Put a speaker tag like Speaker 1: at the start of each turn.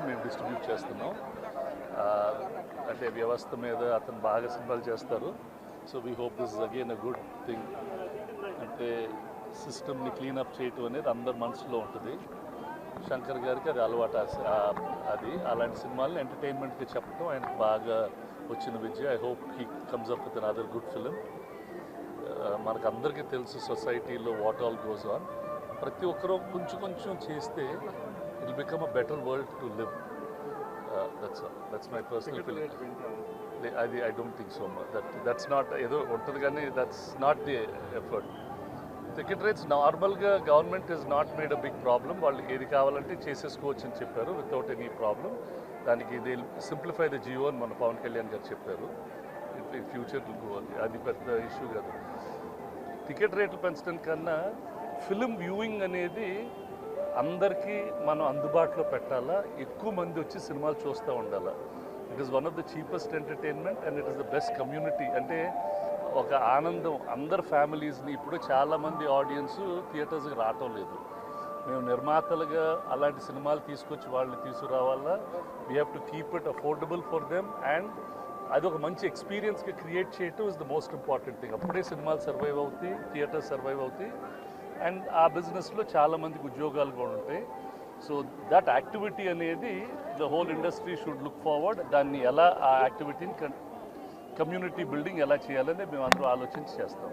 Speaker 1: మేము డిస్ట్రిబ్యూట్ చేస్తున్నాం. అంటే వ్యవస్థ మీద అతను బాగా సినిమాలు చేస్తారు. So we hope this is again a good thing. అంటే సిస్టమ్ని క్లీనప్ చేయటం అనేది అందరి మనసులో ఉంటుంది. శంకర్ గారికి అది అలవాటు. అది అలాంటి సినిమాలను ఎంటర్టైన్మెంట్కి చెప్పడం ఆయనకు బాగా వచ్చిన విద్య. I hope he comes up with another good film. మనకు అందరికీ తెలుసు సొసైటీలో వాట్ ఆల్ గోస్ ఆన్. ప్రతి ఒక్కరూ కొంచెం కొంచెం చేస్తే it will become a better world to live. That's my personal feeling. అది I don't think so much. That's not ఏదో ఉంటుంది కానీ that's not the effort. Ticket rates నార్మల్గా government is not made a big problem. వాళ్ళు ఏది కావాలంటే చేసేసుకోవచ్చు అని చెప్పారు వితౌట్ ఎనీ ప్రాబ్లం. దానికి ఇది సింప్లిఫై ద జియో అని మన పవన్ కళ్యాణ్ గారు చెప్పారు. ఫ్యూచర్ అది పెద్ద ఇష్యూ కాదు. టికెట్ రేట్లు పెంచడం కన్నా ఫిలిం వ్యూయింగ్ అనేది అందరికీ మనం అందుబాటులో పెట్టాలా, ఎక్కువ మంది వచ్చి సినిమాలు చూస్తూ ఉండాలా. It is one of the cheapest entertainment and it is the best community. అంటే ఒక ఆనందం అందరు ఫ్యామిలీస్ని. ఇప్పుడు చాలామంది ఆడియన్స్ థియేటర్స్కి రావటం లేదు. మేము నిర్మాతలుగా అలాంటి సినిమాలు తీసుకొచ్చి వాళ్ళని తీసుకురావాలా. We have to keep it affordable for them and అది ఒక మంచి ఎక్స్పీరియన్స్కి క్రియేట్ చేయటం is the most important thing. అప్పుడే సినిమాలు సర్వైవ్ అవుతాయి, థియేటర్స్ సర్వైవ్ అవుతాయి అండ్ ఆ బిజినెస్లో చాలామందికి ఉద్యోగాలు కూడా ఉంటాయి. సో దట్ యాక్టివిటీ అనేది the whole industry should look forward. దాన్ని ఎలా ఆ యాక్టివిటీని కమ్యూనిటీ బిల్డింగ్ ఎలా చేయాలని మేము అందరూ ఆలోచించి చేస్తాం.